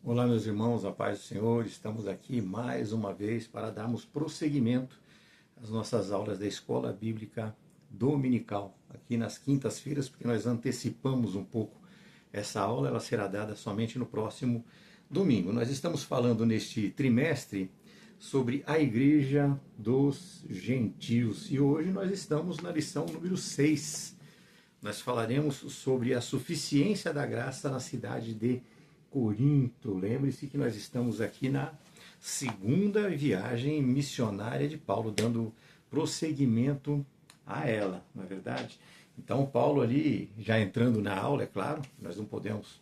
Olá, meus irmãos, a paz do Senhor. Estamos aqui mais uma vez para darmos prosseguimento às nossas aulas da Escola Bíblica Dominical, aqui nas quintas-feiras, porque nós antecipamos um pouco essa aula, ela será dada somente no próximo domingo. Nós estamos falando neste trimestre sobre a Igreja dos Gentios e hoje nós estamos na lição número 6. Nós falaremos sobre a suficiência da graça na cidade de Corinto. Lembre-se que nós estamos aqui na segunda viagem missionária de Paulo, dando prosseguimento a ela, não é verdade? Então, Paulo ali, já entrando na aula, é claro, nós não podemos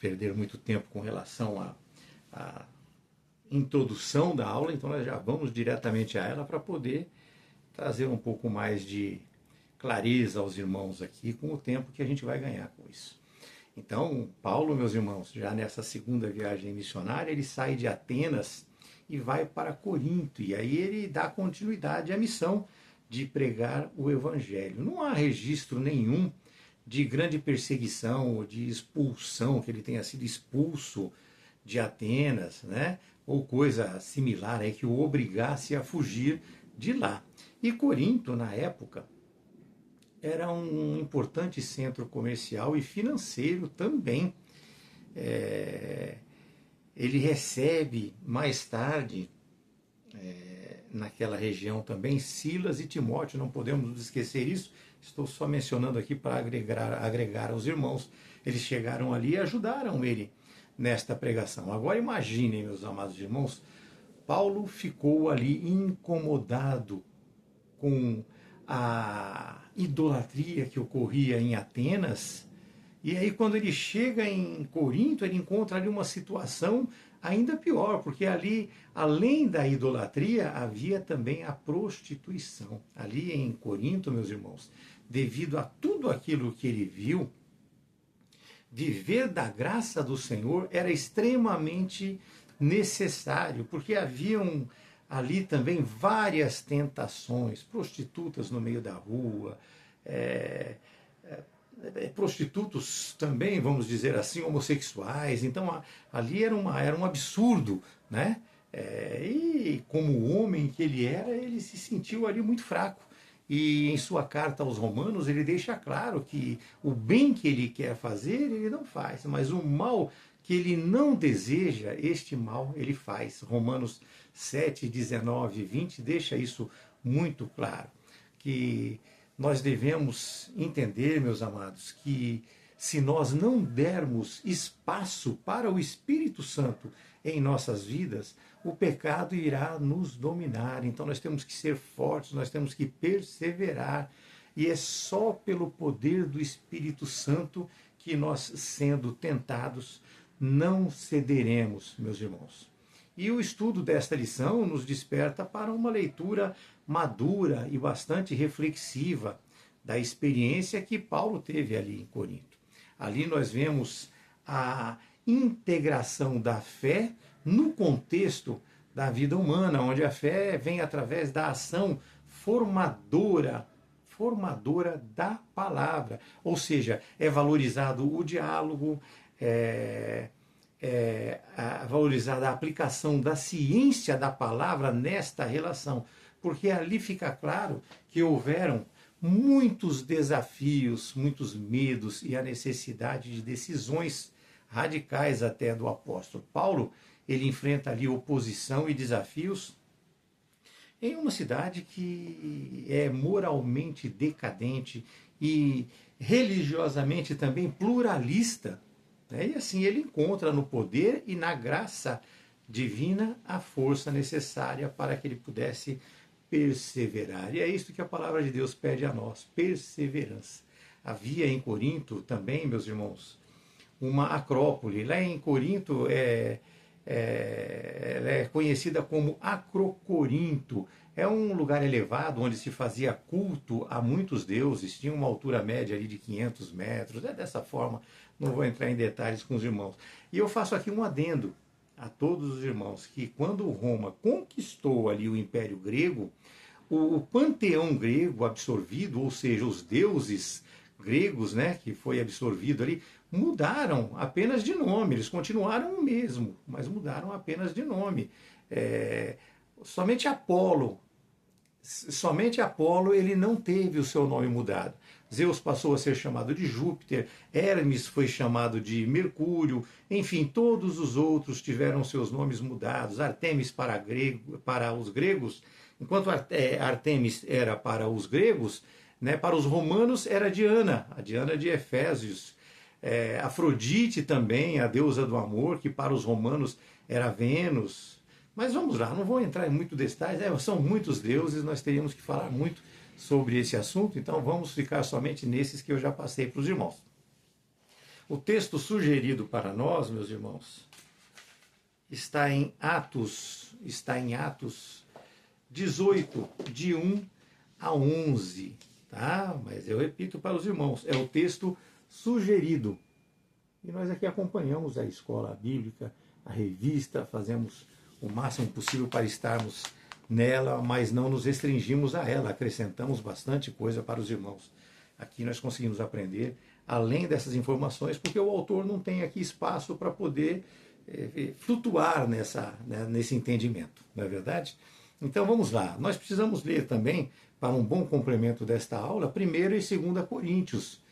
perder muito tempo com relação à introdução da aula, então nós já vamos diretamente a ela para poder trazer um pouco mais de clareza aos irmãos aqui com o tempo que a gente vai ganhar com isso. Então, Paulo, meus irmãos, já nessa segunda viagem missionária, ele sai de Atenas e vai para Corinto. E aí ele dá continuidade à missão de pregar o evangelho. Não há registro nenhum de grande perseguição ou de expulsão, que ele tenha sido expulso de Atenas, né? Ou coisa similar aí que o obrigasse a fugir de lá. E Corinto, na época, era um importante centro comercial e financeiro também. Ele recebe mais tarde, naquela região também, Silas e Timóteo, não podemos esquecer isso. Estou só mencionando aqui para agregar aos irmãos. Eles chegaram ali e ajudaram ele nesta pregação. Agora imaginem, meus amados irmãos, Paulo ficou ali incomodado com a idolatria que ocorria em Atenas, e aí quando ele chega em Corinto, ele encontra ali uma situação ainda pior, porque ali, além da idolatria, havia também a prostituição. Ali em Corinto, meus irmãos, devido a tudo aquilo que ele viu, viver da graça do Senhor era extremamente necessário, porque haviam ali também várias tentações, prostitutas no meio da rua, prostitutos também, vamos dizer assim, homossexuais. Então ali era um absurdo, né? E como homem que ele era, ele se sentiu ali muito fraco. E em sua carta aos Romanos, ele deixa claro que o bem que ele quer fazer, ele não faz, mas o mal que ele não deseja, este mal ele faz. Romanos 7, 19 e 20 deixa isso muito claro, que nós devemos entender, meus amados, que se nós não dermos espaço para o Espírito Santo em nossas vidas, o pecado irá nos dominar. Então nós temos que ser fortes, nós temos que perseverar, e é só pelo poder do Espírito Santo que nós, sendo tentados, não cederemos, meus irmãos. E o estudo desta lição nos desperta para uma leitura madura e bastante reflexiva da experiência que Paulo teve ali em Corinto. Ali nós vemos a integração da fé no contexto da vida humana, onde a fé vem através da ação formadora da palavra. Ou seja, é valorizado o diálogo, valorizada a aplicação da ciência da palavra nesta relação, porque ali fica claro que houveram muitos desafios, muitos medos e a necessidade de decisões radicais até do apóstolo Paulo. Ele enfrenta ali oposição e desafios em uma cidade que é moralmente decadente e religiosamente também pluralista. E assim ele encontra no poder e na graça divina a força necessária para que ele pudesse perseverar. E é isso que a palavra de Deus pede a nós, perseverança. Havia em Corinto também, meus irmãos, uma acrópole. Lá em Corinto ela é conhecida como Acrocorinto. É um lugar elevado onde se fazia culto a muitos deuses, tinha uma altura média ali de 500 metros, dessa forma, não vou entrar em detalhes com os irmãos. E eu faço aqui um adendo a todos os irmãos, que quando Roma conquistou ali o Império Grego, o panteão grego absorvido, ou seja, os deuses gregos, né, que foi absorvido ali, mudaram apenas de nome, eles continuaram o mesmo, mas mudaram apenas de nome. É, somente Apolo Somente Apolo ele não teve o seu nome mudado. Zeus passou a ser chamado de Júpiter, Hermes foi chamado de Mercúrio, enfim, todos os outros tiveram seus nomes mudados. Artemis para os gregos, enquanto Artemis era para os gregos, né, para os romanos era Diana, a Diana de Efésios. Afrodite também, a deusa do amor, que para os romanos era Vênus. Mas vamos lá, não vou entrar em muitos detalhes, são muitos deuses, nós teríamos que falar muito sobre esse assunto, então vamos ficar somente nesses que eu já passei para os irmãos. O texto sugerido para nós, meus irmãos, está em Atos 18, de 1 a 11, tá? Mas eu repito para os irmãos, é o texto sugerido. E nós aqui acompanhamos a escola bíblica, a revista, fazemos o máximo possível para estarmos nela, mas não nos restringimos a ela, acrescentamos bastante coisa para os irmãos. Aqui nós conseguimos aprender, além dessas informações, porque o autor não tem aqui espaço para poder flutuar nesse entendimento, não é verdade? Então vamos lá, nós precisamos ler também, para um bom complemento desta aula, 1º e 2 Coríntios.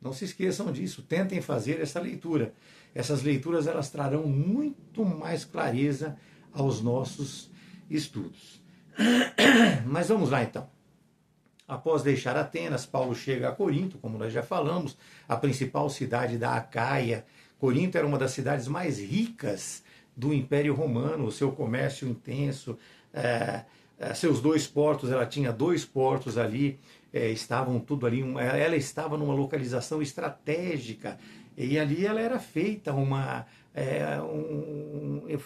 Não se esqueçam disso, tentem fazer essa leitura. Essas leituras elas trarão muito mais clareza aos nossos estudos. Mas vamos lá então. Após deixar Atenas, Paulo chega a Corinto, como nós já falamos, a principal cidade da Acaia. Corinto era uma das cidades mais ricas do Império Romano, o seu comércio intenso, seus 2 portos, ela tinha 2 portos ali, estavam tudo ali, ela estava numa localização estratégica, e ali ela era feita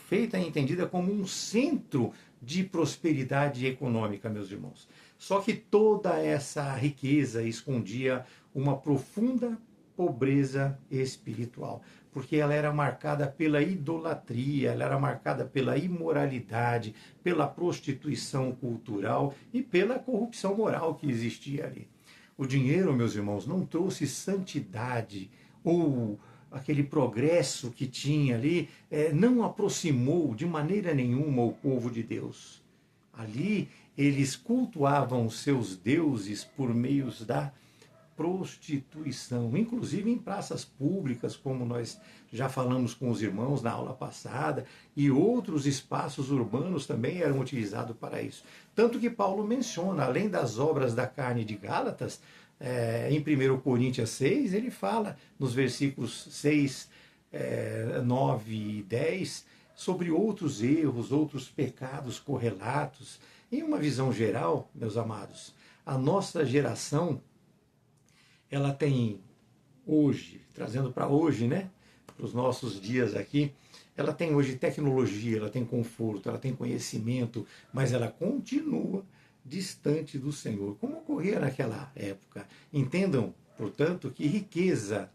feita e entendida como um centro de prosperidade econômica, meus irmãos. Só que toda essa riqueza escondia uma profunda pobreza espiritual, porque ela era marcada pela idolatria, ela era marcada pela imoralidade, pela prostituição cultural e pela corrupção moral que existia ali. O dinheiro, meus irmãos, não trouxe santidade ou aquele progresso que tinha ali, não aproximou de maneira nenhuma o povo de Deus. Ali eles cultuavam seus deuses por meios da prostituição, inclusive em praças públicas, como nós já falamos com os irmãos na aula passada, e outros espaços urbanos também eram utilizados para isso. Tanto que Paulo menciona, além das obras da carne de Gálatas, em 1 Coríntios 6, ele fala nos versículos 6, 9 e 10 sobre outros erros, outros pecados correlatos. Em uma visão geral, meus amados, a nossa geração ela tem hoje, trazendo para hoje, né, para os nossos dias aqui, ela tem hoje tecnologia, ela tem conforto, ela tem conhecimento, mas ela continua distante do Senhor, como ocorria naquela época. Entendam, portanto, que riqueza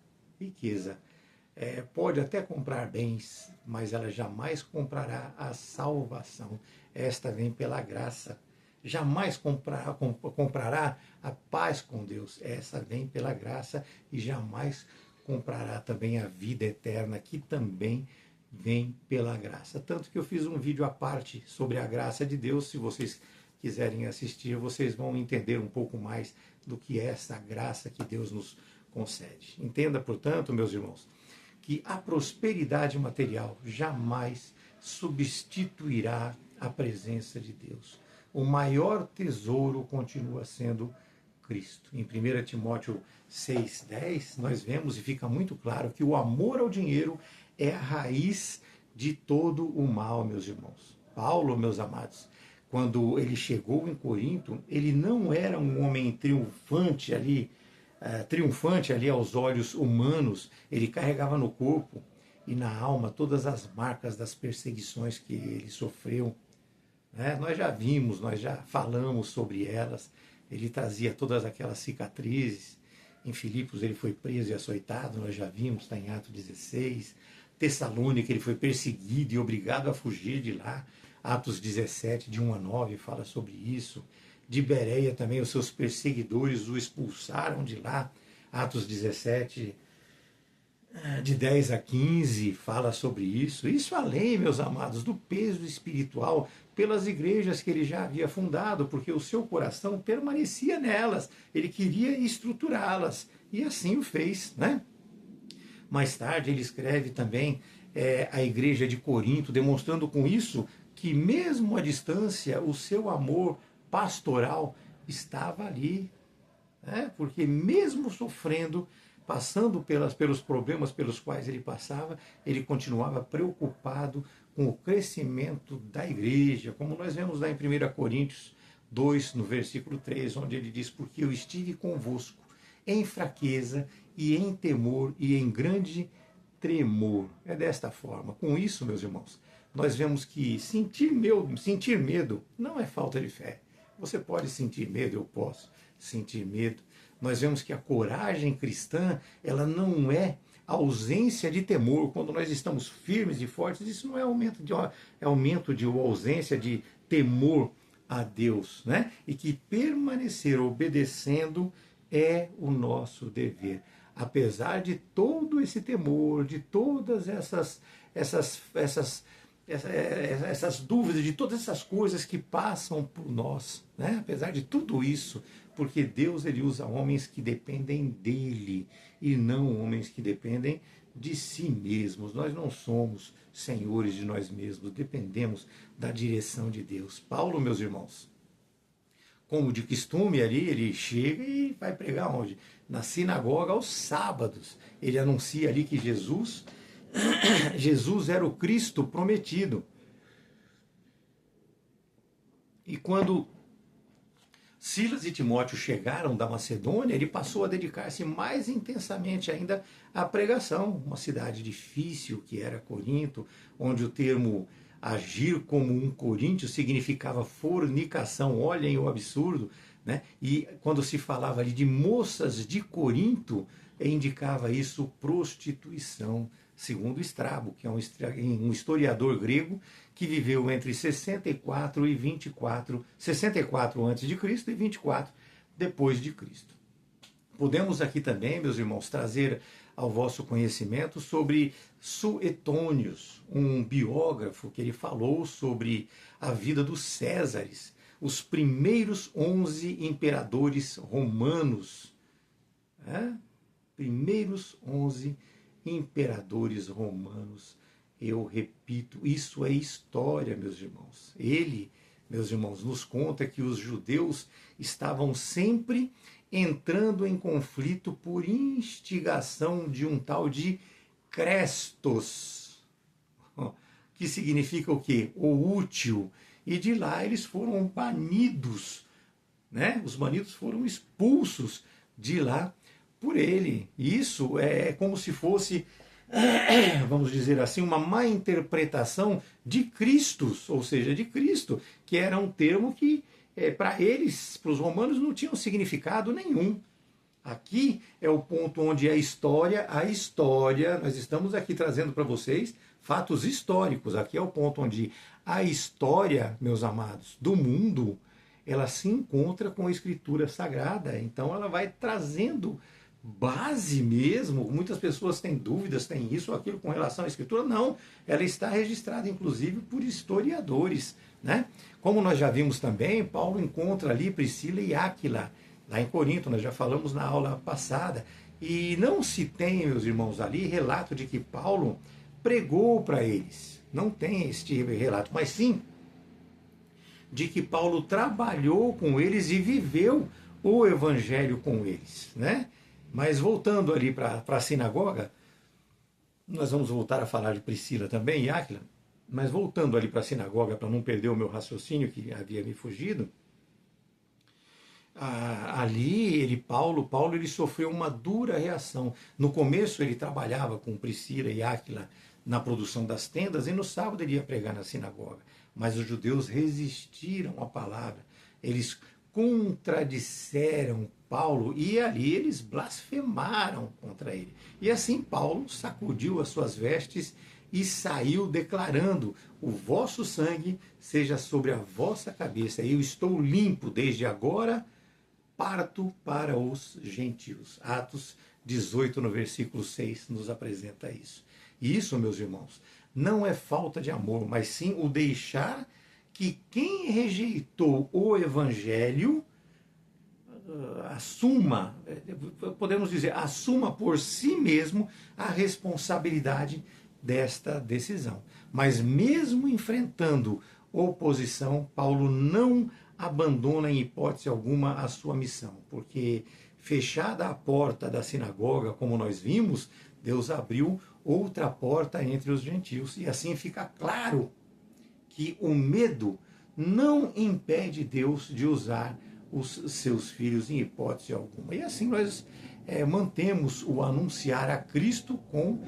pode até comprar bens, mas ela jamais comprará a salvação. Esta vem pela graça. Jamais comprará a paz com Deus. Essa vem pela graça e jamais comprará também a vida eterna, que também vem pela graça. Tanto que eu fiz um vídeo à parte sobre a graça de Deus. Se vocês quiserem assistir, vocês vão entender um pouco mais do que é essa graça que Deus nos concede. Entenda, portanto, meus irmãos, que a prosperidade material jamais substituirá a presença de Deus. O maior tesouro continua sendo Cristo. Em 1 Timóteo 6,10, nós vemos e fica muito claro que o amor ao dinheiro é a raiz de todo o mal, meus irmãos. Paulo, meus amados, quando ele chegou em Corinto, ele não era um homem triunfante ali aos olhos humanos. Ele carregava no corpo e na alma todas as marcas das perseguições que ele sofreu. Nós já vimos, nós já falamos sobre elas. Ele trazia todas aquelas cicatrizes. Em Filipos ele foi preso e açoitado, nós já vimos, está em Atos 16. Tessalônica ele foi perseguido e obrigado a fugir de lá. Atos 17, de 1 a 9, fala sobre isso. De Bereia também os seus perseguidores o expulsaram de lá. Atos 17, de 10 a 15 fala sobre isso. Isso além, meus amados, do peso espiritual pelas igrejas que ele já havia fundado, porque o seu coração permanecia nelas, ele queria estruturá-las, e assim o fez, né? Mais tarde ele escreve também a igreja de Corinto, demonstrando com isso que mesmo à distância o seu amor pastoral estava ali, né? Porque mesmo sofrendo, passando pelos problemas pelos quais ele passava, ele continuava preocupado com o crescimento da igreja, como nós vemos lá em 1 Coríntios 2, no versículo 3, onde ele diz: porque eu estive convosco em fraqueza e em temor e em grande tremor. É desta forma. Com isso, meus irmãos, nós vemos que sentir medo não é falta de fé. Você pode sentir medo, eu posso sentir medo. Nós vemos que a coragem cristã, ela não é ausência de temor. Quando nós estamos firmes e fortes, isso não é aumento de ou ausência de temor a Deus, né? E que permanecer obedecendo é o nosso dever. Apesar de todo esse temor, de todas essas dúvidas, de todas essas coisas que passam por nós, né? Apesar de tudo isso, porque Deus ele usa homens que dependem dele e não homens que dependem de si mesmos. Nós não somos senhores de nós mesmos, dependemos da direção de Deus. Paulo, meus irmãos, como de costume ali, ele chega e vai pregar onde? Na sinagoga aos sábados. Ele anuncia ali que Jesus era o Cristo prometido. E quando Silas e Timóteo chegaram da Macedônia, ele passou a dedicar-se mais intensamente ainda à pregação. Uma cidade difícil que era Corinto, onde o termo agir como um coríntio significava fornicação. Olhem o absurdo, né? E quando se falava ali de moças de Corinto, indicava isso prostituição, segundo Estrabo, que é um historiador grego que viveu entre 64 e 24, 64 antes de Cristo e 24 depois de Cristo. Podemos aqui também, meus irmãos, trazer ao vosso conhecimento sobre Suetônios, um biógrafo que ele falou sobre a vida dos Césares, os primeiros 11 imperadores romanos. Primeiros 11 imperadores romanos. Eu repito, isso é história, meus irmãos. Ele, meus irmãos, nos conta que os judeus estavam sempre entrando em conflito por instigação de um tal de Crestos, que significa o quê? O útil. E de lá eles foram banidos, né? Os banidos foram expulsos de lá por ele. Isso é como se fosse, vamos dizer assim, uma má interpretação de Christus, ou seja, de Cristo, que era um termo que para eles, para os romanos, não tinha significado nenhum. Aqui é o ponto onde a história, nós estamos aqui trazendo para vocês fatos históricos. Aqui é o ponto onde a história, meus amados, do mundo, ela se encontra com a Escritura Sagrada. Então ela vai trazendo base mesmo. Muitas pessoas têm dúvidas, têm isso ou aquilo com relação à Escritura. Não, ela está registrada inclusive por historiadores, né? Como nós já vimos também, Paulo encontra ali Priscila e Áquila, lá em Corinto, nós já falamos na aula passada, e não se tem, meus irmãos, ali relato de que Paulo pregou para eles. Não tem este relato, mas sim de que Paulo trabalhou com eles e viveu o evangelho com eles, né? Mas voltando ali para a sinagoga, nós vamos voltar a falar de Priscila também e Áquila, mas voltando ali para a sinagoga, para não perder o meu raciocínio que havia me fugido, ali Paulo ele sofreu uma dura reação. No começo ele trabalhava com Priscila e Áquila na produção das tendas e no sábado ele ia pregar na sinagoga. Mas os judeus resistiram à palavra, eles contradisseram Paulo e ali eles blasfemaram contra ele. E assim Paulo sacudiu as suas vestes e saiu declarando: o vosso sangue seja sobre a vossa cabeça, eu estou limpo desde agora, parto para os gentios. Atos 18, no versículo 6, nos apresenta isso. E isso, meus irmãos, não é falta de amor, mas sim o deixar que quem rejeitou o evangelho assuma, podemos dizer, assuma por si mesmo a responsabilidade desta decisão. Mas mesmo enfrentando oposição, Paulo não abandona em hipótese alguma a sua missão, porque fechada a porta da sinagoga, como nós vimos, Deus abriu outra porta entre os gentios, e assim fica claro que o medo não impede Deus de usar os seus filhos em hipótese alguma. E assim nós mantemos o anunciar a Cristo com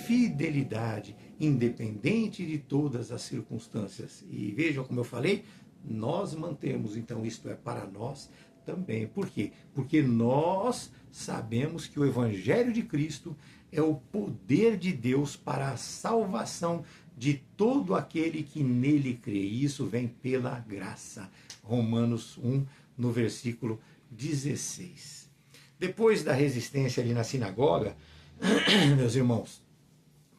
fidelidade, independente de todas as circunstâncias. E vejam como eu falei, nós mantemos, então isto é para nós também. Por quê? Porque nós sabemos que o Evangelho de Cristo é o poder de Deus para a salvação de todo aquele que nele crê. E isso vem pela graça. Romanos 1, no versículo 16. Depois da resistência ali na sinagoga, meus irmãos,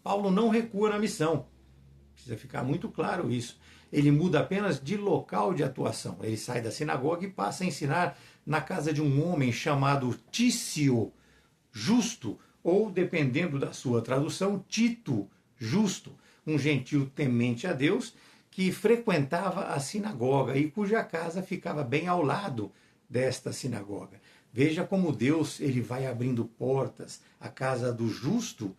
Paulo não recua na missão. Precisa ficar muito claro isso. Ele muda apenas de local de atuação. Ele sai da sinagoga e passa a ensinar na casa de um homem chamado Tício Justo, ou, dependendo da sua tradução, Tito Justo, um gentil temente a Deus que frequentava a sinagoga e cuja casa ficava bem ao lado desta sinagoga. Veja como Deus ele vai abrindo portas. A casa do justo,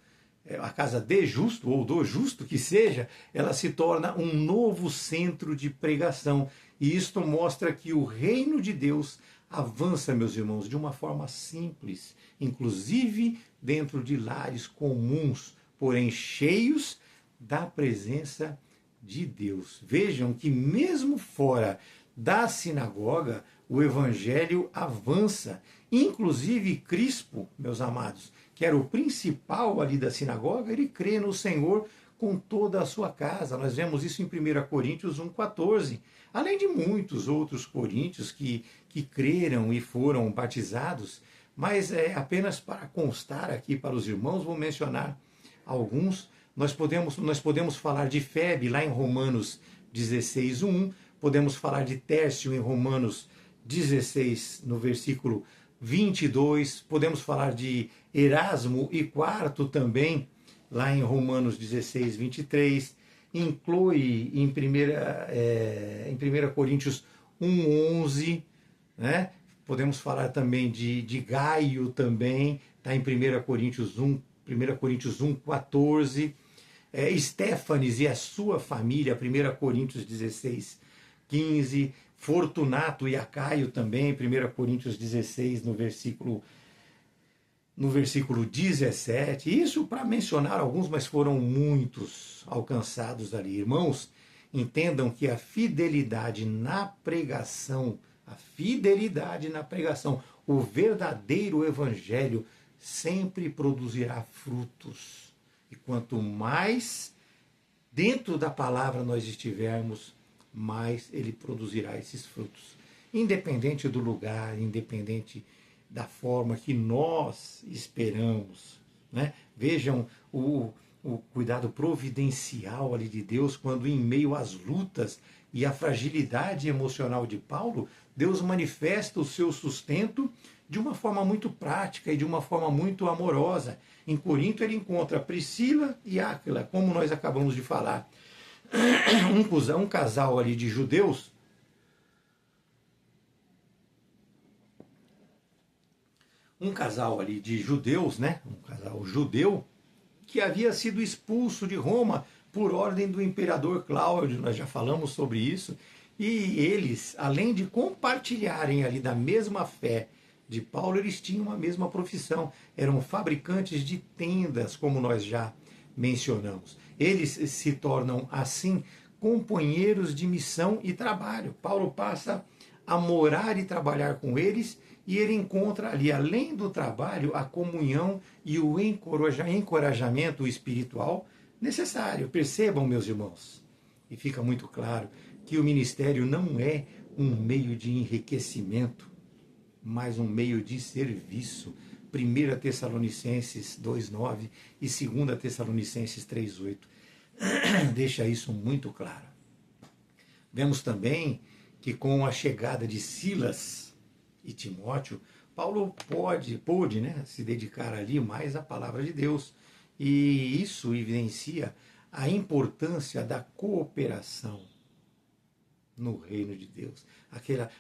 a casa de justo ou do justo que seja, ela se torna um novo centro de pregação. E isto mostra que o reino de Deus avança, meus irmãos, de uma forma simples, inclusive dentro de lares comuns, porém cheios da presença de Deus. Vejam que mesmo fora da sinagoga, o evangelho avança. Inclusive Crispo, meus amados, que era o principal ali da sinagoga, ele crê no Senhor com toda a sua casa. Nós vemos isso em 1 Coríntios 1,14. Além de muitos outros coríntios que creram e foram batizados, mas apenas para constar aqui para os irmãos, vou mencionar alguns. Nós podemos falar de Febe, lá em Romanos 16:1, podemos falar de Tércio em Romanos 16, no versículo 22, podemos falar de Erasmo e Quarto também, lá em Romanos 16, 23, inclui em 1 Coríntios 1:11, né? Podemos falar também de Gaio também, está em 1 Coríntios 1:14, Estéfanes e a sua família, 1 Coríntios 16:15, Fortunato e Acaio também, 1 Coríntios 16, no versículo 17. Isso para mencionar alguns, mas foram muitos alcançados ali. Irmãos, entendam que a fidelidade na pregação, o verdadeiro evangelho sempre produzirá frutos. E quanto mais dentro da palavra nós estivermos, mais ele produzirá esses frutos. Independente do lugar, independente da forma que nós esperamos, né? Vejam o cuidado providencial ali de Deus, quando em meio às lutas e à fragilidade emocional de Paulo, Deus manifesta o seu sustento de uma forma muito prática e de uma forma muito amorosa. Em Corinto ele encontra Priscila e Áquila, como nós acabamos de falar. Um casal ali de judeus, né? Um casal judeu que havia sido expulso de Roma por ordem do imperador Cláudio, nós já falamos sobre isso, e eles, além de compartilharem ali da mesma fé de Paulo, eles tinham a mesma profissão, eram fabricantes de tendas, como nós já mencionamos. Eles se tornam, assim, companheiros de missão e trabalho. Paulo passa a morar e trabalhar com eles, e ele encontra ali, além do trabalho, a comunhão e o encorajamento espiritual necessário. Percebam, meus irmãos, e fica muito claro que o ministério não é um meio de enriquecimento, mas um meio de serviço. 1 Tessalonicenses 2,9 e 2 Tessalonicenses 3,8. Deixa isso muito claro. Vemos também que com a chegada de Silas e Timóteo, Paulo pôde, né, se dedicar ali mais à palavra de Deus. E isso evidencia a importância da cooperação no reino de Deus.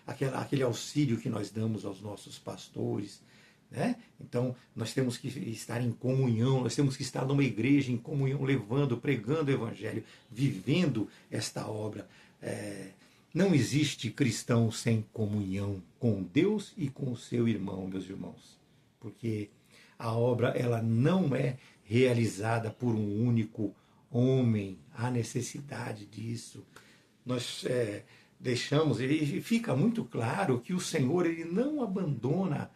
Aquele auxílio que nós damos aos nossos pastores, né? Então, nós temos que estar em comunhão, nós temos que estar numa igreja em comunhão, levando, pregando o evangelho, vivendo esta obra. Não existe cristão sem comunhão com Deus e com o seu irmão, meus irmãos. Porque a obra ela não é realizada por um único homem. Há necessidade disso. Nós deixamos, e fica muito claro que o Senhor ele não abandona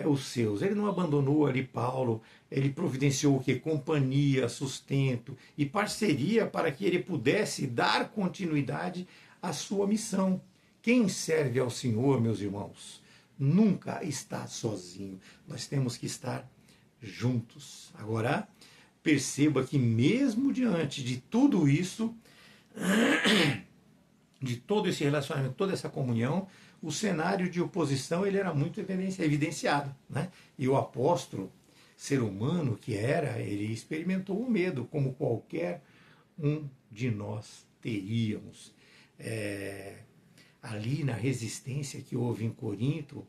os seus. Ele não abandonou ali Paulo, ele providenciou o que? Companhia, sustento e parceria para que ele pudesse dar continuidade à sua missão. Quem serve ao Senhor, meus irmãos, nunca está sozinho. Nós temos que estar juntos. Agora, perceba que mesmo diante de tudo isso, de todo esse relacionamento, toda essa comunhão, o cenário de oposição ele era muito evidenciado, né? E o apóstolo, ser humano que era, ele experimentou o medo, como qualquer um de nós teríamos. Ali na resistência que houve em Corinto,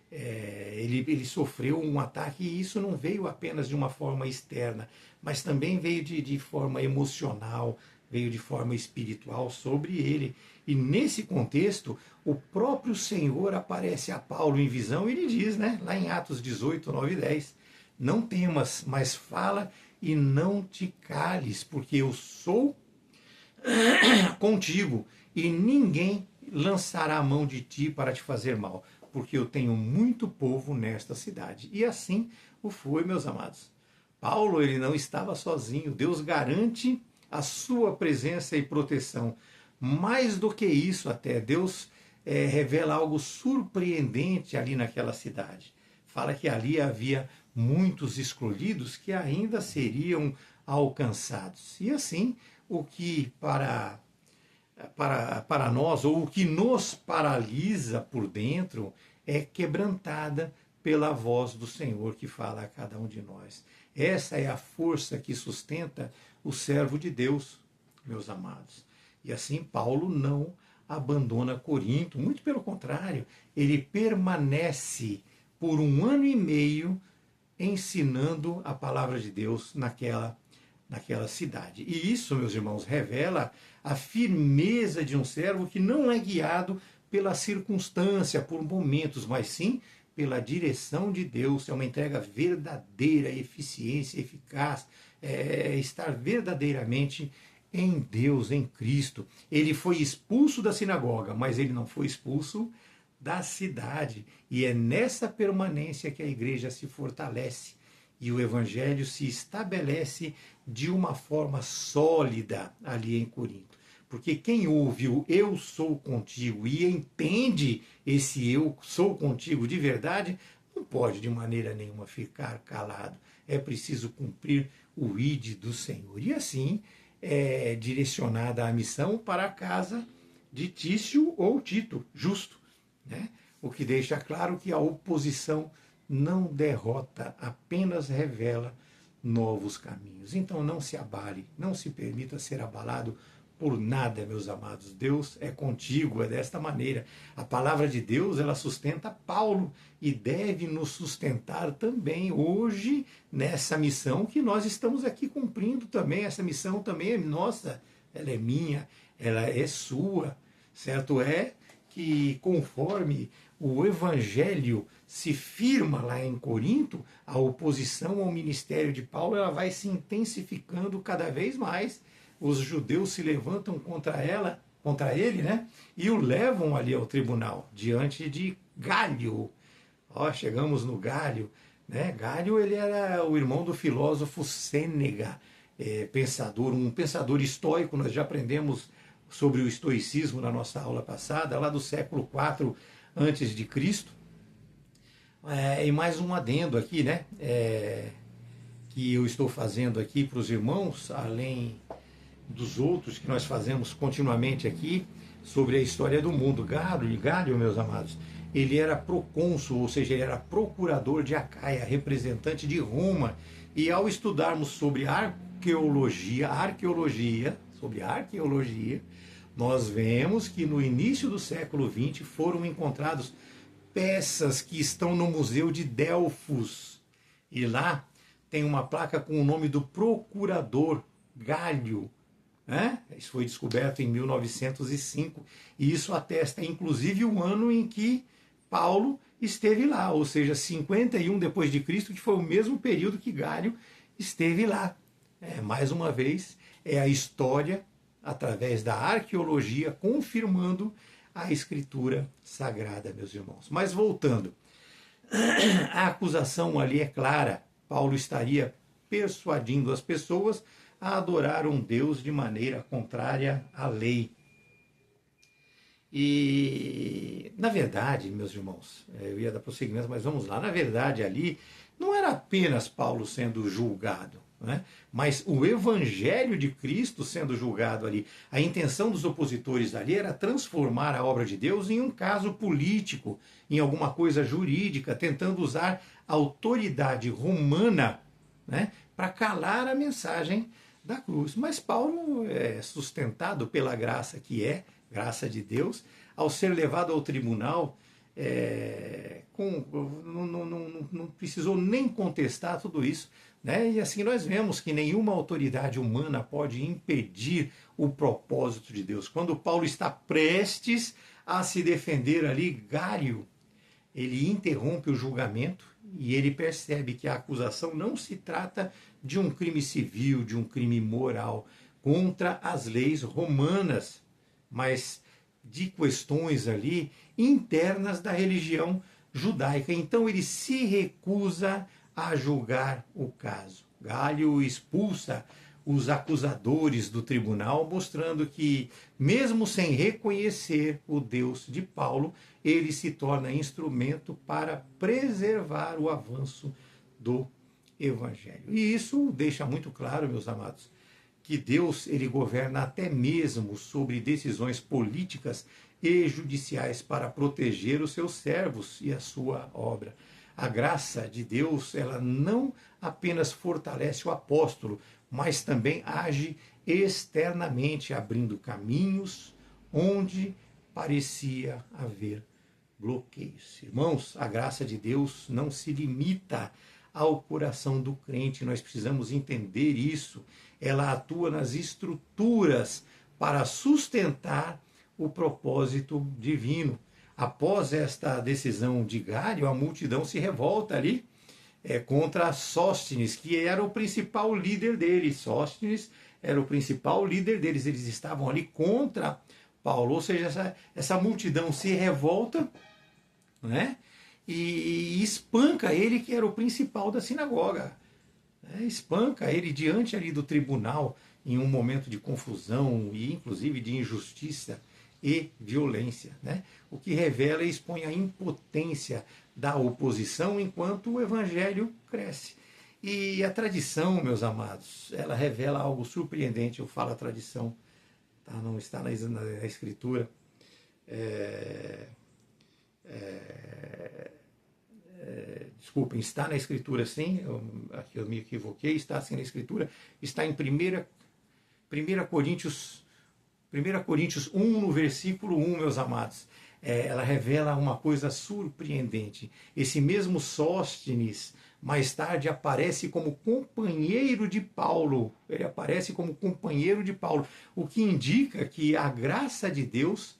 ele sofreu um ataque, e isso não veio apenas de uma forma externa, mas também veio de forma emocional, veio de forma espiritual sobre ele. E nesse contexto, o próprio Senhor aparece a Paulo em visão e ele diz, né, lá em Atos 18, 9 e 10, não temas, mas fala e não te cales, porque eu sou contigo e ninguém lançará a mão de ti para te fazer mal, porque eu tenho muito povo nesta cidade. E assim o foi, meus amados. Paulo ele não estava sozinho, Deus garante a sua presença e proteção. Mais do que isso até, Deus revela algo surpreendente ali naquela cidade. Fala que ali havia muitos escolhidos que ainda seriam alcançados. E assim, o que para nós, ou o que nos paralisa por dentro, é quebrantada pela voz do Senhor que fala a cada um de nós. Essa é a força que sustenta o servo de Deus, meus amados. E assim Paulo não abandona Corinto, muito pelo contrário, ele permanece por 1 ano e meio ensinando a palavra de Deus naquela cidade. E isso, meus irmãos, revela a firmeza de um servo que não é guiado pela circunstância, por momentos, mas sim pela direção de Deus. É uma entrega verdadeira, eficiência, eficaz, estar verdadeiramente em Deus, em Cristo. Ele foi expulso da sinagoga, mas ele não foi expulso da cidade. E é nessa permanência que a igreja se fortalece e o evangelho se estabelece de uma forma sólida ali em Corinto. Porque quem ouve o eu sou contigo e entende esse eu sou contigo de verdade, não pode de maneira nenhuma ficar calado. É preciso cumprir o ide do Senhor. E assim é direcionada a missão para a casa de Tício ou Tito, justo, né? O que deixa claro que a oposição não derrota, apenas revela novos caminhos. Então não se abale, não se permita ser abalado por nada, meus amados. Deus é contigo, é desta maneira. A palavra de Deus, ela sustenta Paulo e deve nos sustentar também hoje nessa missão que nós estamos aqui cumprindo também. Essa missão também é nossa, ela é minha, ela é sua. Certo é que conforme o evangelho se firma lá em Corinto, a oposição ao ministério de Paulo ela vai se intensificando cada vez mais. Os judeus se levantam contra ele, né? E o levam ali ao tribunal, diante de Galho. Chegamos no Galho, né? Galho ele era o irmão do filósofo Sêneca, um pensador estoico. Nós já aprendemos sobre o estoicismo na nossa aula passada, lá do século IV a.C. E mais um adendo aqui, né? Que eu estou fazendo aqui para os irmãos, além dos outros que nós fazemos continuamente aqui, sobre a história do mundo. Gálio, meus amados, ele era procônsul, ou seja, ele era procurador de Acaia, representante de Roma. E ao estudarmos sobre sobre arqueologia, nós vemos que no início do século XX foram encontrados peças que estão no Museu de Delfos. E lá tem uma placa com o nome do procurador Gálio. Isso foi descoberto em 1905 e isso atesta inclusive o ano em que Paulo esteve lá, ou seja, 51 depois de Cristo, que foi o mesmo período que Gálio esteve lá. Mais uma vez, é a história através da arqueologia confirmando a escritura sagrada, meus irmãos. Mas voltando, a acusação ali é clara. Paulo estaria persuadindo as pessoas a adorar um Deus de maneira contrária à lei. E, na verdade, meus irmãos, eu ia dar prosseguimento, mas vamos lá. Na verdade, ali não era apenas Paulo sendo julgado, né? Mas o evangelho de Cristo sendo julgado ali. A intenção dos opositores ali era transformar a obra de Deus em um caso político, em alguma coisa jurídica, tentando usar a autoridade romana, né, para calar a mensagem da cruz. Mas Paulo é sustentado pela graça que é, graça de Deus, ao ser levado ao tribunal, não precisou nem contestar tudo isso, né? E assim nós vemos que nenhuma autoridade humana pode impedir o propósito de Deus. Quando Paulo está prestes a se defender ali, Gálio, ele interrompe o julgamento e ele percebe que a acusação não se trata de um crime civil, de um crime moral contra as leis romanas, mas de questões ali internas da religião judaica. Então ele se recusa a julgar o caso. Gálio expulsa os acusadores do tribunal, mostrando que, mesmo sem reconhecer o Deus de Paulo, ele se torna instrumento para preservar o avanço do Evangelho. E isso deixa muito claro, meus amados, que Deus ele governa até mesmo sobre decisões políticas e judiciais para proteger os seus servos e a sua obra. A graça de Deus, ela não apenas fortalece o apóstolo, mas também age externamente, abrindo caminhos onde parecia haver bloqueios. Irmãos, a graça de Deus não se limita ao coração do crente, nós precisamos entender isso. Ela atua nas estruturas para sustentar o propósito divino. Após esta decisão de Gálio, a multidão se revolta ali contra Sóstenes, que era o principal líder deles. Sóstenes era o principal líder deles. Eles estavam ali contra Paulo. Ou seja, essa multidão se revolta, né? E espanca ele, que era o principal da sinagoga. Espanca ele diante ali do tribunal, em um momento de confusão e inclusive de injustiça e violência, né? O que revela e expõe a impotência da oposição enquanto o evangelho cresce. E a tradição, meus amados, ela revela algo surpreendente. Eu falo a tradição, tá? Não está na escritura. Desculpem, está na escritura sim, aqui eu me equivoquei, está sim na escritura, está em 1 Coríntios 1, no versículo 1, meus amados. Ela revela uma coisa surpreendente. Esse mesmo Sóstenes, mais tarde, aparece como companheiro de Paulo. Ele aparece como companheiro de Paulo, o que indica que a graça de Deus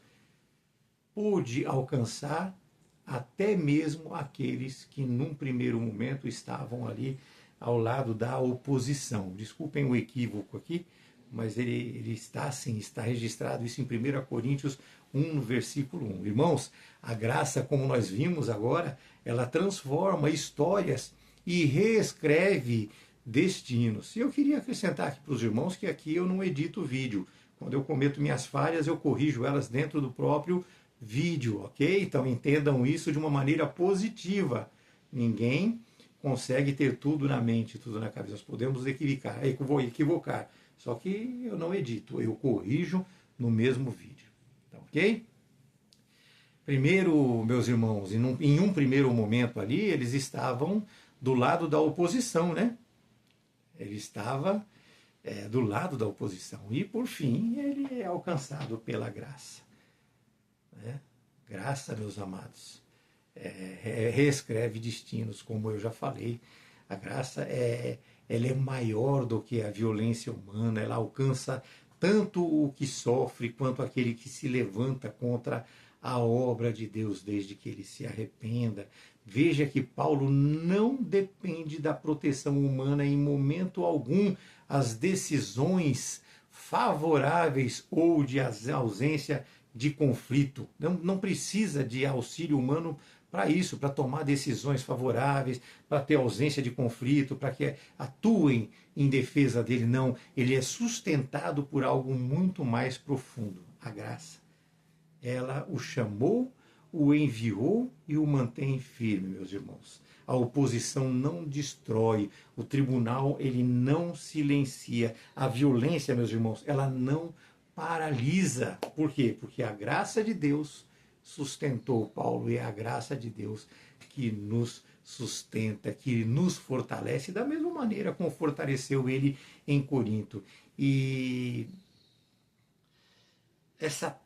pôde alcançar até mesmo aqueles que num primeiro momento estavam ali ao lado da oposição. Desculpem o equívoco aqui, mas ele está assim, está registrado isso em 1 Coríntios 1, no versículo 1. Irmãos, a graça, como nós vimos agora, ela transforma histórias e reescreve destinos. E eu queria acrescentar aqui para os irmãos que aqui eu não edito vídeo. Quando eu cometo minhas falhas, eu corrijo elas dentro do próprio vídeo, ok? Então entendam isso de uma maneira positiva. Ninguém consegue ter tudo na mente, tudo na cabeça. Nós podemos equivocar. Só que eu não edito, eu corrijo no mesmo vídeo. Tá ok? Primeiro, meus irmãos, em um primeiro momento ali, eles estavam do lado da oposição, né? Ele estava do lado da oposição. E, por fim, ele é alcançado pela graça. Né? Graça, meus amados, reescreve destinos, como eu já falei. A graça ela é maior do que a violência humana, ela alcança tanto o que sofre quanto aquele que se levanta contra a obra de Deus, desde que ele se arrependa. Veja que Paulo não depende da proteção humana em momento algum. As decisões favoráveis ou de ausência de conflito. Não precisa de auxílio humano para isso, para tomar decisões favoráveis, para ter ausência de conflito, para que atuem em defesa dele. Não, ele é sustentado por algo muito mais profundo, a graça. Ela o chamou, o enviou e o mantém firme, meus irmãos. A oposição não destrói, o tribunal ele não silencia. A violência, meus irmãos, ela não paralisa. Por quê? Porque a graça de Deus sustentou Paulo e é a graça de Deus que nos sustenta, que nos fortalece, da mesma maneira como fortaleceu ele em Corinto. E essa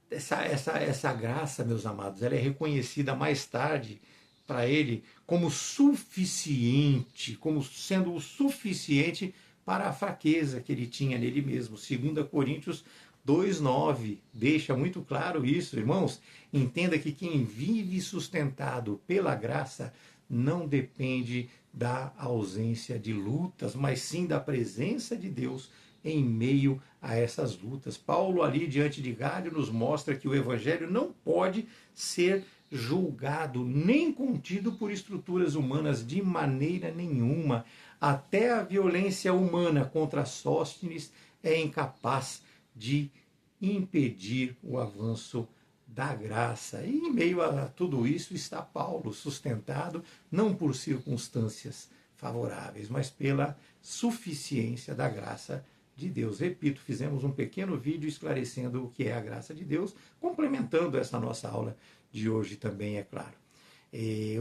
graça, meus amados, ela é reconhecida mais tarde para ele como suficiente, como sendo o suficiente para a fraqueza que ele tinha nele mesmo. 2 Coríntios 2,9 deixa muito claro isso, irmãos. Entenda que quem vive sustentado pela graça não depende da ausência de lutas, mas sim da presença de Deus em meio a essas lutas. Paulo ali diante de Gálaio nos mostra que o evangelho não pode ser julgado nem contido por estruturas humanas de maneira nenhuma. Até a violência humana contra Sóstenes é incapaz de impedir o avanço da graça. E em meio a tudo isso está Paulo, sustentado não por circunstâncias favoráveis, mas pela suficiência da graça de Deus. Repito, fizemos um pequeno vídeo esclarecendo o que é a graça de Deus, complementando essa nossa aula de hoje também, é claro.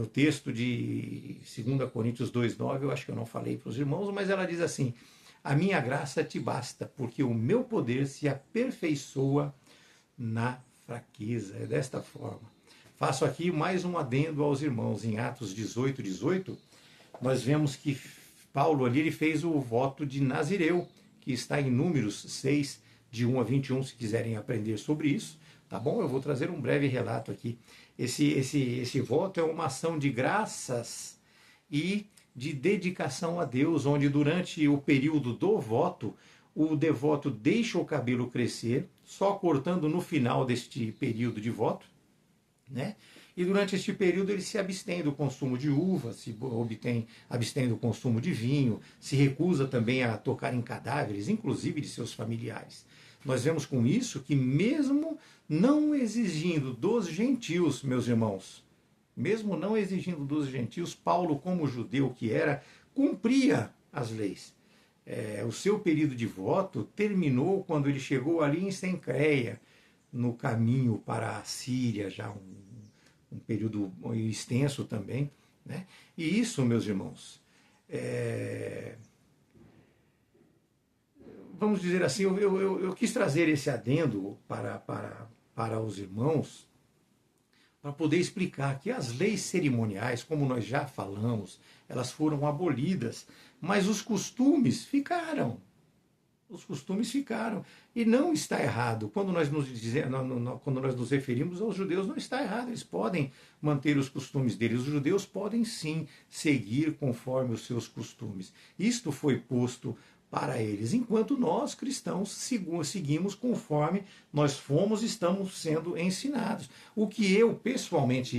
O texto de 2 Coríntios 2,9, eu acho que eu não falei para os irmãos, mas ela diz assim: a minha graça te basta, porque o meu poder se aperfeiçoa na fraqueza. É desta forma. Faço aqui mais um adendo aos irmãos. Em Atos 18, nós vemos que Paulo ali ele fez o voto de Nazireu, que está em Números 6, de 1 a 21, se quiserem aprender sobre isso. Tá bom? Eu vou trazer um breve relato aqui. Esse voto é uma ação de graças e de dedicação a Deus, onde durante o período do voto, o devoto deixa o cabelo crescer, só cortando no final deste período de voto, né? E durante este período ele se abstém do consumo de uva, abstém do consumo de vinho, se recusa também a tocar em cadáveres, inclusive de seus familiares. Nós vemos com isso que mesmo não exigindo dos gentios, meus irmãos, mesmo não exigindo dos gentios, Paulo, como judeu que era, cumpria as leis. O seu período de voto terminou quando ele chegou ali em Cencreia, no caminho para a Síria, já um período extenso também. Né? E isso, meus irmãos, vamos dizer assim, eu quis trazer esse adendo para os irmãos, para poder explicar que as leis cerimoniais, como nós já falamos, elas foram abolidas, mas os costumes ficaram. Os costumes ficaram. E não está errado. Quando nós nos referimos aos judeus, não está errado. Eles podem manter os costumes deles. Os judeus podem sim seguir conforme os seus costumes. Isto foi posto para eles, enquanto nós, cristãos, seguimos conforme nós estamos sendo ensinados. O que eu pessoalmente,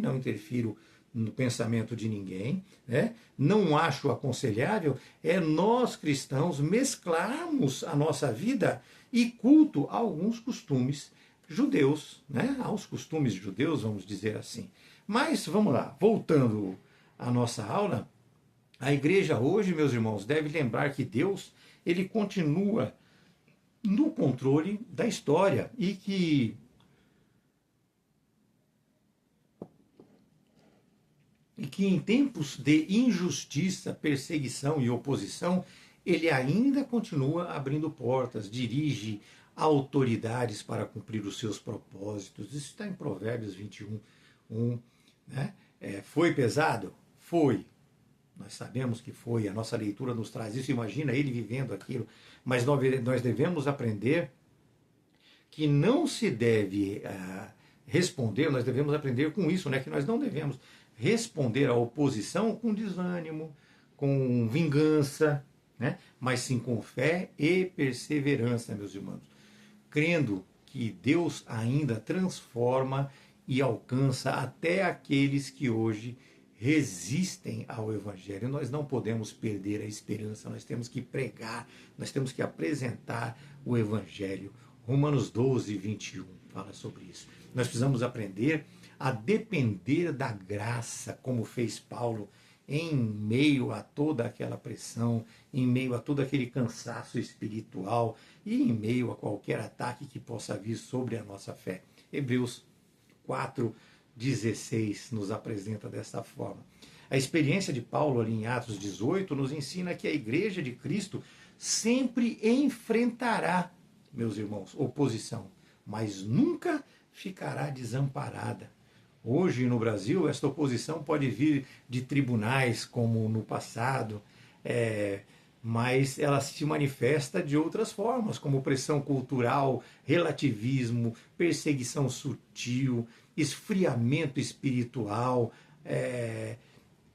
não interfiro no pensamento de ninguém, né? Não acho aconselhável, é nós, cristãos, mesclarmos a nossa vida e culto a alguns costumes judeus, né? Aos costumes judeus, vamos dizer assim. Mas vamos lá, voltando à nossa aula, a igreja hoje, meus irmãos, deve lembrar que Deus, ele continua no controle da história e que em tempos de injustiça, perseguição e oposição, ele ainda continua abrindo portas, dirige autoridades para cumprir os seus propósitos. Isso está em Provérbios 21, 1. Né? Foi pesado? Foi. Nós sabemos que foi, a nossa leitura nos traz isso, imagina ele vivendo aquilo. Mas nós devemos aprender que não se deve responder, nós devemos aprender com isso, né? Que nós não devemos responder à oposição com desânimo, com vingança, né? Mas sim com fé e perseverança, meus irmãos. Crendo que Deus ainda transforma e alcança até aqueles que hoje resistem ao Evangelho. Nós não podemos perder a esperança, nós temos que pregar, nós temos que apresentar o Evangelho. Romanos 12, 21 fala sobre isso. Nós precisamos aprender a depender da graça, como fez Paulo, em meio a toda aquela pressão, em meio a todo aquele cansaço espiritual e em meio a qualquer ataque que possa vir sobre a nossa fé. Hebreus 4:16 nos apresenta dessa forma. A experiência de Paulo ali em Atos 18 nos ensina que a igreja de Cristo sempre enfrentará, meus irmãos, oposição, mas nunca ficará desamparada. Hoje no Brasil, esta oposição pode vir de tribunais, como no passado, mas ela se manifesta de outras formas, como pressão cultural, relativismo, perseguição sutil, esfriamento espiritual,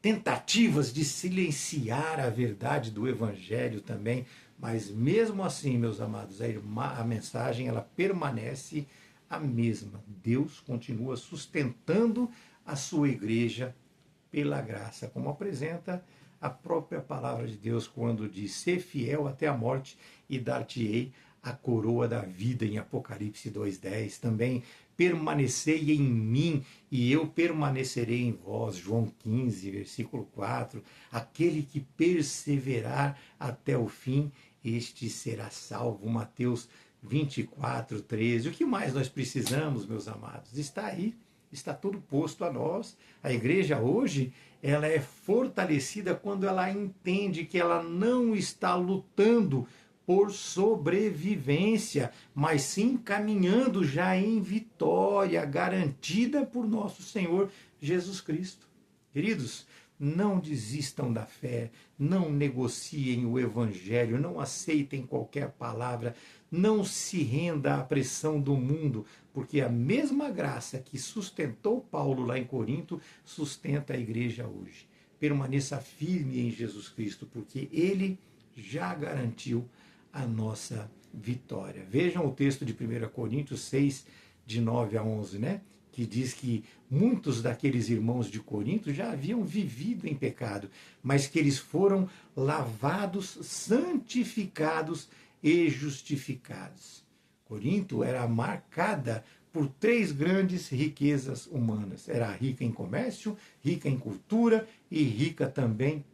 tentativas de silenciar a verdade do Evangelho também. Mas mesmo assim, meus amados, a mensagem ela permanece a mesma. Deus continua sustentando a sua igreja pela graça, como apresenta a própria palavra de Deus quando diz: ser fiel até a morte e dar-te-ei a coroa da vida, em Apocalipse 2:10. Também permanecei em mim e eu permanecerei em vós, João 15, versículo 4. Aquele que perseverar até o fim, este será salvo, Mateus 24:13. O que mais nós precisamos, meus amados? Está aí, está tudo posto a nós. A igreja hoje, ela é fortalecida quando ela entende que ela não está lutando por sobrevivência, mas sim caminhando já em vitória, garantida por nosso Senhor Jesus Cristo. Queridos, não desistam da fé, não negociem o Evangelho, não aceitem qualquer palavra, não se renda à pressão do mundo, porque a mesma graça que sustentou Paulo lá em Corinto, sustenta a igreja hoje. Permaneça firme em Jesus Cristo, porque ele já garantiu a nossa vitória. Vejam o texto de 1 Coríntios 6, de 9 a 11, né? Que diz que muitos daqueles irmãos de Corinto já haviam vivido em pecado, mas que eles foram lavados, santificados e justificados. Corinto era marcada por 3 grandes riquezas humanas. Era rica em comércio, rica em cultura e rica também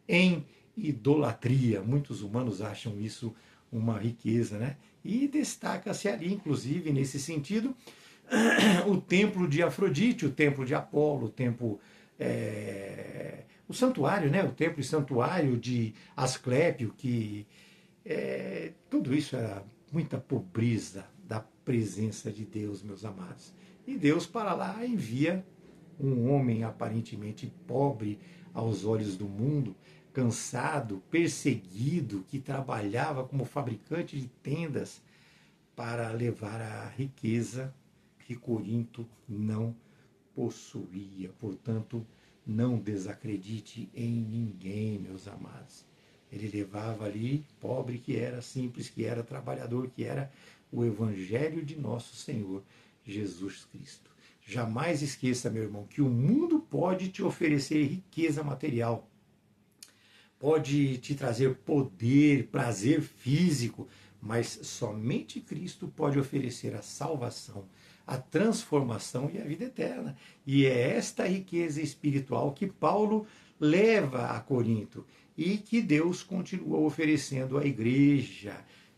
em idolatria. Muitos humanos acham isso uma riqueza, né? E destaca-se ali, inclusive, nesse sentido, o templo de Afrodite, o templo de Apolo, o templo, o santuário, né? O templo e santuário de Asclépio, que tudo isso era muita pobreza da presença de Deus, meus amados. E Deus para lá envia um homem aparentemente pobre aos olhos do mundo, cansado, perseguido, que trabalhava como fabricante de tendas para levar a riqueza que Corinto não possuía. Portanto, não desacredite em ninguém, meus amados. Ele levava ali, pobre que era, simples que era, trabalhador que era, o Evangelho de nosso Senhor Jesus Cristo. Jamais esqueça, meu irmão, que o mundo pode te oferecer riqueza material, pode te trazer poder, prazer físico, mas somente Cristo pode oferecer a salvação, a transformação e a vida eterna. E é esta riqueza espiritual que Paulo leva a Corinto e que Deus continua oferecendo à igreja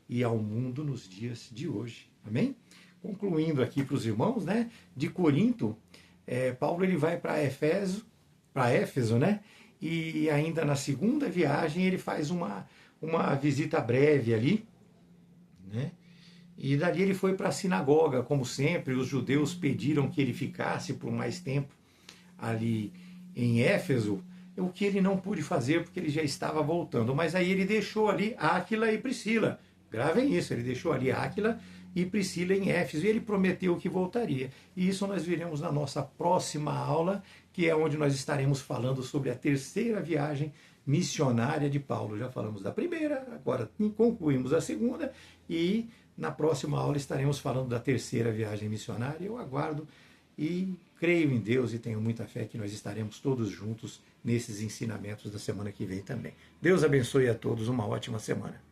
e ao mundo nos dias de hoje. Amém? Concluindo aqui para os irmãos, né, de Corinto, Paulo ele vai para Éfeso, né? E ainda na segunda viagem ele faz uma visita breve ali, né? E dali ele foi para a sinagoga, como sempre, os judeus pediram que ele ficasse por mais tempo ali em Éfeso, o que ele não pôde fazer porque ele já estava voltando. Mas aí ele deixou ali Áquila e Priscila. Gravem isso, ele deixou ali Áquila e Priscila em Éfeso, e ele prometeu que voltaria. E isso nós veremos na nossa próxima aula, que é onde nós estaremos falando sobre a terceira viagem missionária de Paulo. Já falamos da primeira, agora concluímos a segunda, e na próxima aula estaremos falando da terceira viagem missionária. Eu aguardo e creio em Deus e tenho muita fé que nós estaremos todos juntos nesses ensinamentos da semana que vem também. Deus abençoe a todos, uma ótima semana.